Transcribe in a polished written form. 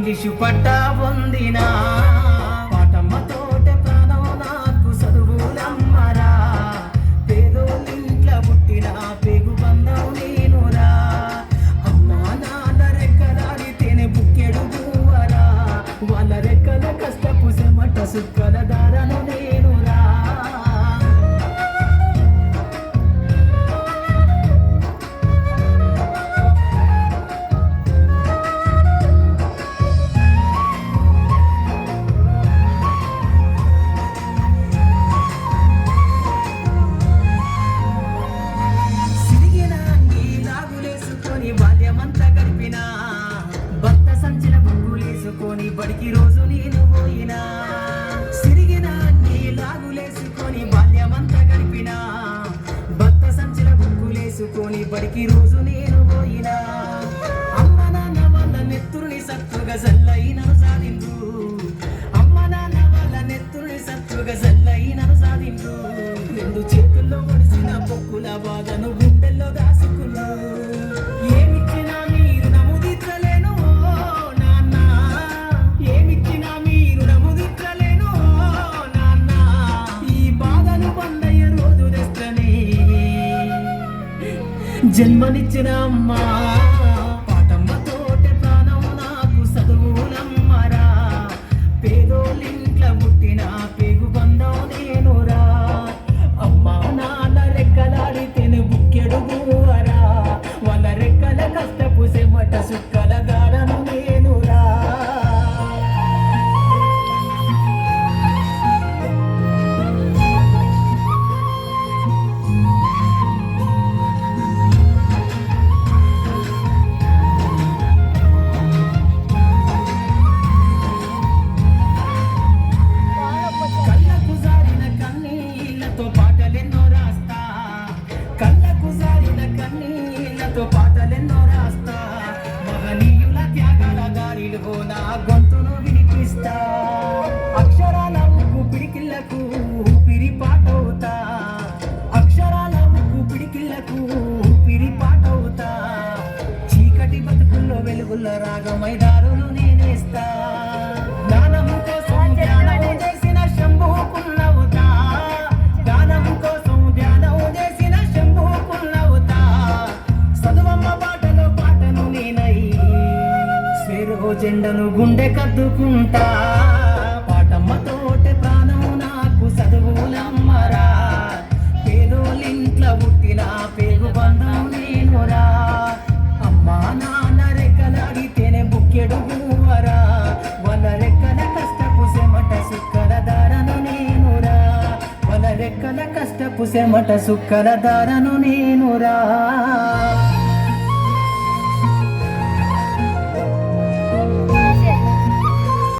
English పట్టా పొందినా పాటమ్మతోటే ప్రాణం నాకు చదువులమ్మరా పేదోళ్ళింట్ల పుట్టిన పేగు బంధం నేనురా అమ్మా నాన్న రెక్కలాడితేనే బుక్కెడు పువ్వరా వాళ్ళ రెక్కల కష్టపు చెమట సుక్కల దారను నేనురా బాల్యమంతా గడిపినా భర్త సంచిన బుక్కులేసుకొని బడికి రోజు నేను పోయినా సిరిగిన నీ లాగులేసుకొని బాల్యమంతా గడిపినా భర్త సంచిన బుక్కులేసుకొని బడికి రోజు నేను పోయినా అమ్మ నాన్న వాళ్ళ నెత్తురుని సత్తుగా జల్లైనను సాధించు అమ్మ నాన్న వాళ్ళ నెత్తురుని సత్తుగా జల్లైనను సాధించు రెండు చేతుల్లో ఒడిసిన పొక్కుల బాధను గుండెల్లో దాసుకున్నా జన్మనిచ్చిన అమ్మా పాటమ్మతోటే ప్రాణం నాకు చదువులమ్మరా పేదోళ్ళింట్ల పుట్టిన పేగు బంధం నేనురా అమ్మా నాన్న రెక్కలాడితేనే బుక్కెడు పువ్వరా వాళ్ళ రెక్కల కష్టపు చెమట సుక్కల దారను నేనురా పాటలెన్నో రాస్తా మహనీయుల త్యాగాల దారిలో నా గొంతును వినిపిస్తా అక్షరాల ఉక్కు పిడికిళ్లకు ఊపిరి పాటవుతా అక్షరాల ఉక్కు పిడికిళ్లకు ఊపిరి పాటవుతా చీకటి బతుకుల్లో వెలుగుల రాగమై దారులు నేనేస్తా జ్ఞానము కోసం ధ్యానము చేసిన శంభుకున్నవుతా జ్ఞానము కోసం ధ్యానము చేసిన శంభుకున్నవుతా చదువమ్మ పాటలో పాటను నేనై స్వేరో జెండను గుండె కద్దుకుంటా పాటమ్మతోటే ప్రాణం నాకు చదువులమ్మరా పేదోళ్ళింట్ల పుట్టిన పేగు బంధం నేనురా అమ్మా నాన్న రెక్కలాడితేనే బుక్కెడు పువ్వరా వాళ్ళ రెక్కల కష్టపు చెమట సుక్కల దారను నేనురా వాళ్ళ రెక్కల కష్టపు చెమట సుక్కల దారను నేనురా